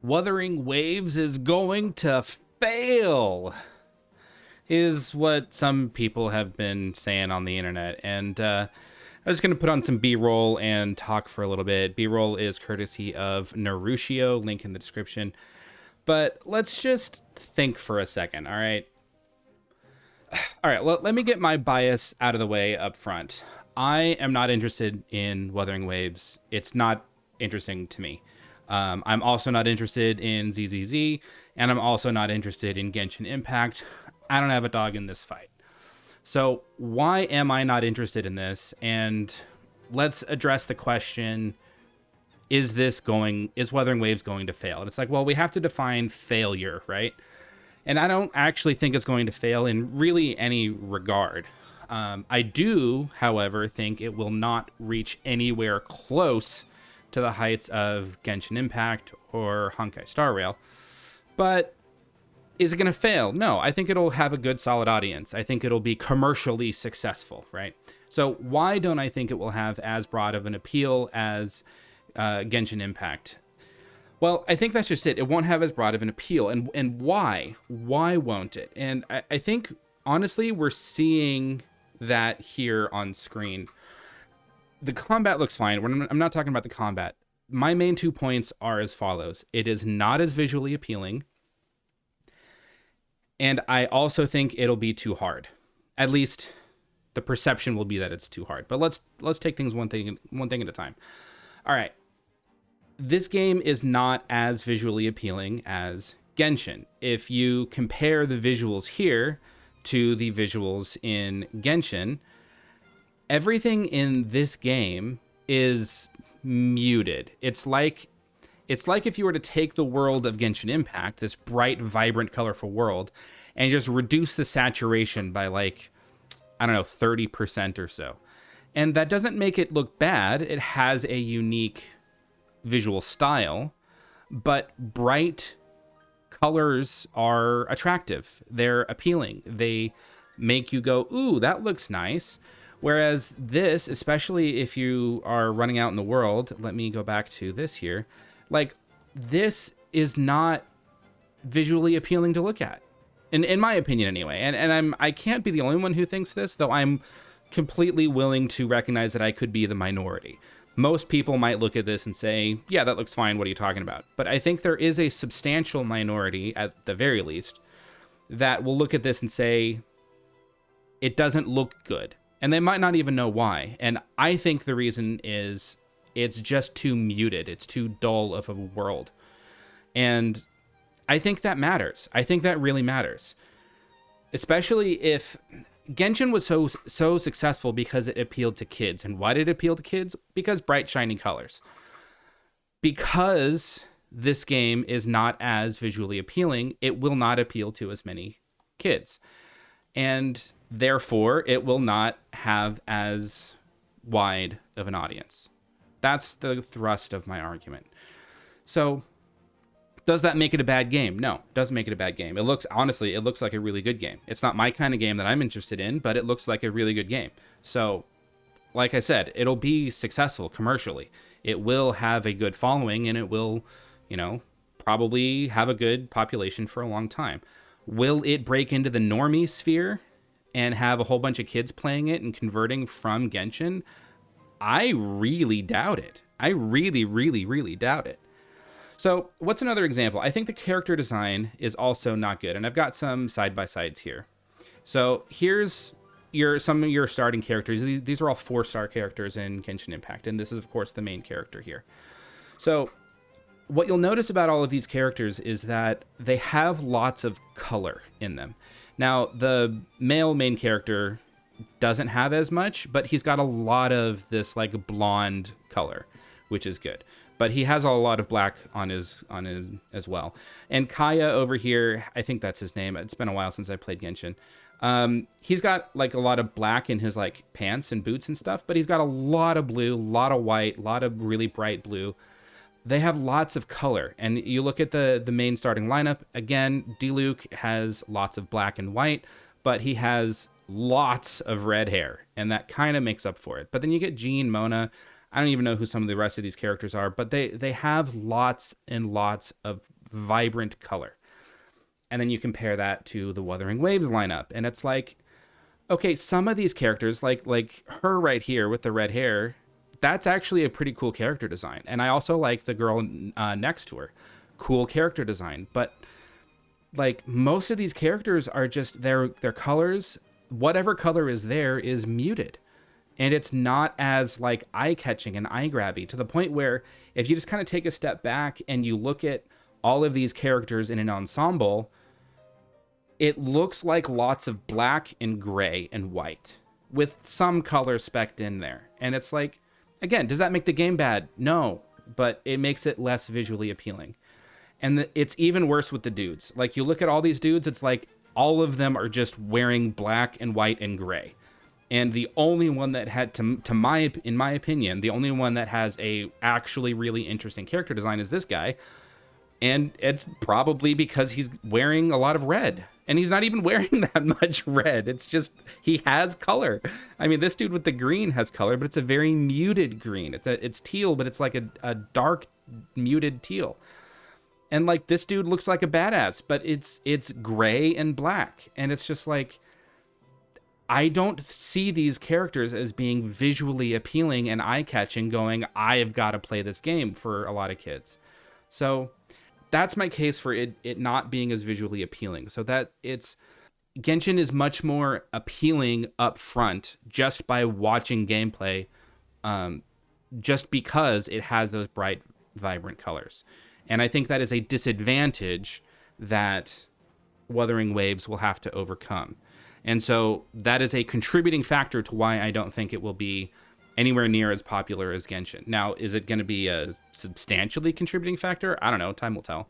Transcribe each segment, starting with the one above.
Wuthering Waves is going to fail, is what some people have been saying on the internet. And I'm just going to put on some B-roll and talk for a little bit. B-roll is courtesy of Narushio, link in the description. But let's just think for a second, all right? All right, let me get my bias out of the way up front. I am not interested in Wuthering Waves. It's not interesting to me. I'm also not interested in ZZZ, and I'm also not interested in Genshin Impact. I don't have a dog in this fight. So why am I not interested in this? And let's address the question, is Wuthering Waves going to fail? And it's like, well, we have to define failure, right? And I don't actually think it's going to fail in really any regard. I do, however, think it will not reach anywhere close to the heights of Genshin Impact or Honkai Star Rail. But is it going to fail? No, I think it'll have a good, solid audience. I think it'll be commercially successful, right? So why don't I think it will have as broad of an appeal as Genshin Impact? Well, I think that's just it. It won't have as broad of an appeal. And why? Why won't it? And I think, honestly, we're seeing that here on screen. The combat looks fine. I'm not talking about the combat. My main 2 points are as follows. It is not as visually appealing. And I also think it'll be too hard. At least the perception will be that it's too hard. But let's take things one thing at a time. All right. This game is not as visually appealing as Genshin. If you compare the visuals here to the visuals in Genshin, everything in this game is muted. It's like if you were to take the world of Genshin Impact, this bright, vibrant, colorful world, and just reduce the saturation by 30% or so. And that doesn't make it look bad. It has a unique visual style, but bright colors are attractive. They're appealing. They make you go, ooh, that looks nice. Whereas this, especially if you are running out in the world, let me go back to this here. This is not visually appealing to look at, in my opinion, anyway. And I can't be the only one who thinks this, though I'm completely willing to recognize that I could be the minority. Most people might look at this and say, yeah, that looks fine. What are you talking about? But I think there is a substantial minority, at the very least, that will look at this and say, it doesn't look good. And they might not even know why. And I think the reason is it's just too muted. It's too dull of a world. And I think that matters. I think that really matters. Especially if Genshin was so successful because it appealed to kids. And why did it appeal to kids? Because bright, shiny colors. Because this game is not as visually appealing, it will not appeal to as many kids. And therefore, it will not have as wide of an audience. That's the thrust of my argument. So, does that make it a bad game? No, it doesn't make it a bad game. It looks like a really good game. It's not my kind of game that I'm interested in, but it looks like a really good game. So, like I said, it'll be successful commercially. It will have a good following, and it will, probably have a good population for a long time. Will it break into the normie sphere and have a whole bunch of kids playing it and converting from Genshin? I really doubt it. I really, really, really doubt it. So what's another example? I think the character design is also not good. And I've got some side-by-sides here. So here's some of your starting characters. These are all 4-star characters in Genshin Impact. And this is, of course, the main character here. So what you'll notice about all of these characters is that they have lots of color in them. Now, the male main character doesn't have as much, but he's got a lot of this blonde color, which is good. But he has a lot of black on his as well. And Kaya over here, I think that's his name. It's been a while since I played Genshin. He's got a lot of black in his pants and boots and stuff, but he's got a lot of blue, a lot of white, a lot of really bright blue. They have lots of color. And you look at the main starting lineup, again, Diluc has lots of black and white, but he has lots of red hair, and that kind of makes up for it. But then you get Jean, Mona. I don't even know who some of the rest of these characters are, but they have lots and lots of vibrant color. And then you compare that to the Wuthering Waves lineup, and it's like, okay, some of these characters, like her right here with the red hair, that's actually a pretty cool character design. And I also like the girl next to her, cool character design. But like most of these characters are just their colors, whatever color is there is muted. And it's not as like eye-catching and eye-grabby, to the point where if you just kind of take a step back and you look at all of these characters in an ensemble, it looks like lots of black and gray and white with some color specced in there. And it's like, again, does that make the game bad? No, but it makes it less visually appealing. And it's even worse with the dudes. Like, you look at all these dudes, it's like all of them are just wearing black and white and gray. And the only one that had, in my opinion, the only one that has a actually really interesting character design is this guy. And it's probably because he's wearing a lot of red. And he's not even wearing that much red. It's just, he has color. I mean, this dude with the green has color, but it's a very muted green. It's teal, but it's like a dark, muted teal. And like, this dude looks like a badass, but it's gray and black. And it's just like, I don't see these characters as being visually appealing and eye-catching, going, I've got to play this game, for a lot of kids. So that's my case for it not being as visually appealing. So that Genshin is much more appealing up front just by watching gameplay, just because it has those bright, vibrant colors. And I think that is a disadvantage that Wuthering Waves will have to overcome. And so that is a contributing factor to why I don't think it will be anywhere near as popular as Genshin. Now, is it going to be a substantially contributing factor? I don't know. Time will tell.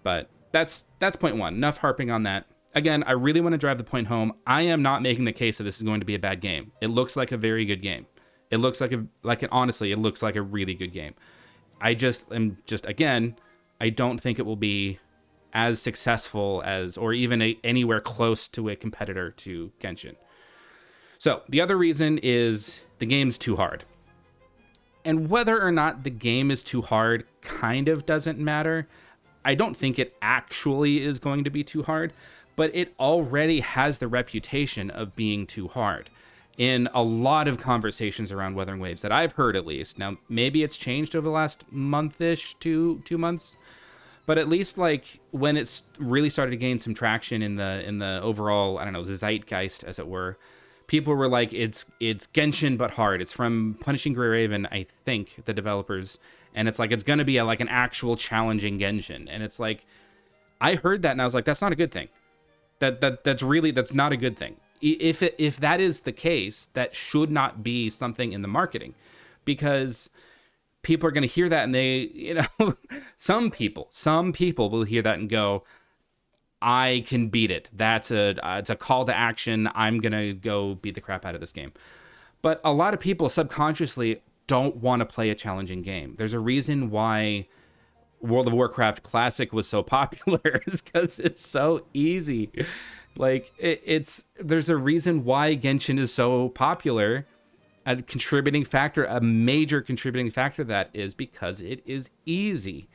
But that's point one. Enough harping on that. Again, I really want to drive the point home. I am not making the case that this is going to be a bad game. It looks like a very good game. It looks honestly, it looks like a really good game. Again, I don't think it will be as successful as, or even anywhere close to a competitor to Genshin. So the other reason is the game's too hard. And whether or not the game is too hard kind of doesn't matter. I don't think it actually is going to be too hard, but it already has the reputation of being too hard in a lot of conversations around Wuthering Waves that I've heard, at least. Now, maybe it's changed over the last month-ish, 2 months. But at least, like, when it's really started to gain some traction in the overall, I don't know, zeitgeist, as it were, people were like, it's Genshin but hard. It's from Punishing Gray Raven, I think, the developers, and it's like, it's going to be like an actual challenging Genshin. And it's like, I heard that and I was like, that's not a good thing. That's not a good thing. If that is the case, that should not be something in the marketing, because people are going to hear that and they, some people will hear that and go, I can beat it. It's a call to action. I'm going to go beat the crap out of this game. But a lot of people subconsciously don't want to play a challenging game. There's a reason why World of Warcraft Classic was so popular, is because it's so easy. Like, there's a reason why Genshin is so popular. A major contributing factor, that is because it is easy.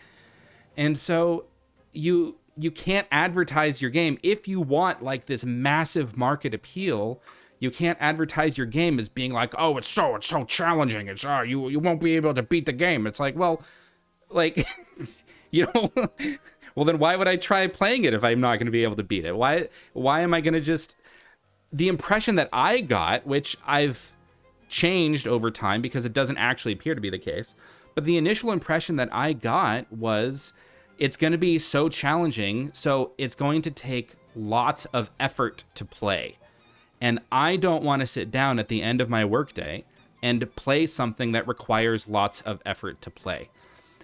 And so you can't advertise your game. If you want like this massive market appeal, you can't advertise your game as being like, oh, it's so challenging. It's you won't be able to beat the game. It's like, well, like, well, then why would I try playing it if I'm not going to be able to beat it? Why am I going to just... The impression that I got, which I've changed over time because it doesn't actually appear to be the case, but the initial impression that I got was, it's going to be so challenging, so it's going to take lots of effort to play. And I don't want to sit down at the end of my workday and play something that requires lots of effort to play.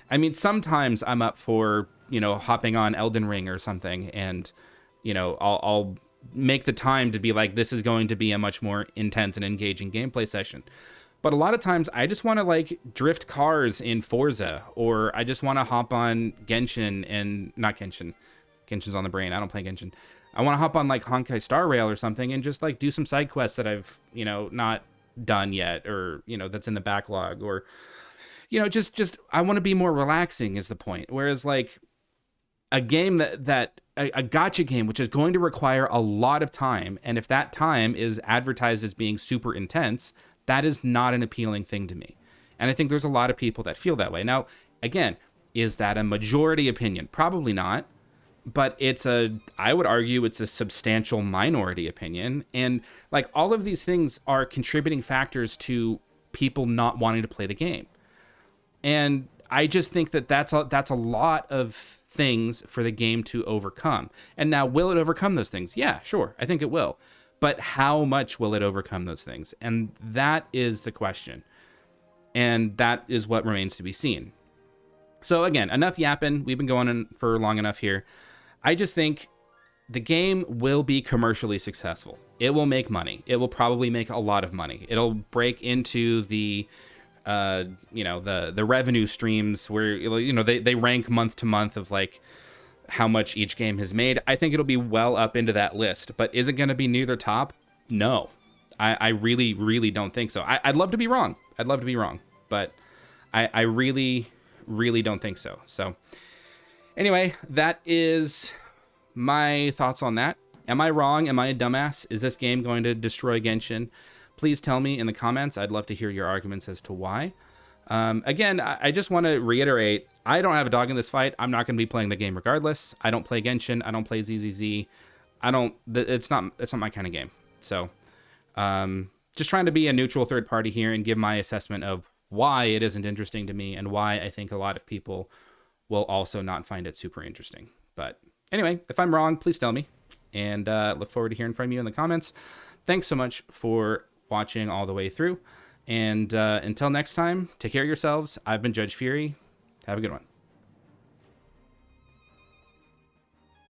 I mean, sometimes I'm up for, hopping on Elden Ring or something, and, I'll make the time to be like, this is going to be a much more intense and engaging gameplay session. But a lot of times I just want to like drift cars in Forza, or I just want to hop on Genshin and not Genshin. Genshin's on the brain. I don't play Genshin. I want to hop on like Honkai Star Rail or something and just like do some side quests that I've, not done yet, or, that's in the backlog, or, just I want to be more relaxing is the point. Whereas like a game that a gotcha game, which is going to require a lot of time, and if that time is advertised as being super intense, that is not an appealing thing to me. And I think there's a lot of people that feel that way. Now, again, is that a majority opinion? Probably not. But I would argue it's a substantial minority opinion. And like all of these things are contributing factors to people not wanting to play the game. And I just think that that's a lot of things for the game to overcome. And now, will it overcome those things? Yeah, sure. I think it will. But how much will it overcome those things? And that is the question. And that is what remains to be seen. So again, enough yapping. We've been going on for long enough here. I just think the game will be commercially successful. It will make money. It will probably make a lot of money. It'll break into the the revenue streams where, they rank month to month of like how much each game has made. I think it'll be well up into that list, but is it going to be near the top? No, I really, really don't think so. I'd love to be wrong. But I really, really don't think so. So anyway, that is my thoughts on that. Am I wrong? Am I a dumbass? Is this game going to destroy Genshin? Please tell me in the comments. I'd love to hear your arguments as to why. Again, I just want to reiterate, I don't have a dog in this fight. I'm not going to be playing the game regardless. I don't play Genshin. I don't play ZZZ. It's not my kind of game. So just trying to be a neutral third party here and give my assessment of why it isn't interesting to me and why I think a lot of people will also not find it super interesting. But anyway, if I'm wrong, please tell me, and look forward to hearing from you in the comments. Thanks so much for watching all the way through, and until next time, take care of yourselves. I've been Judge Fury. Have a good one.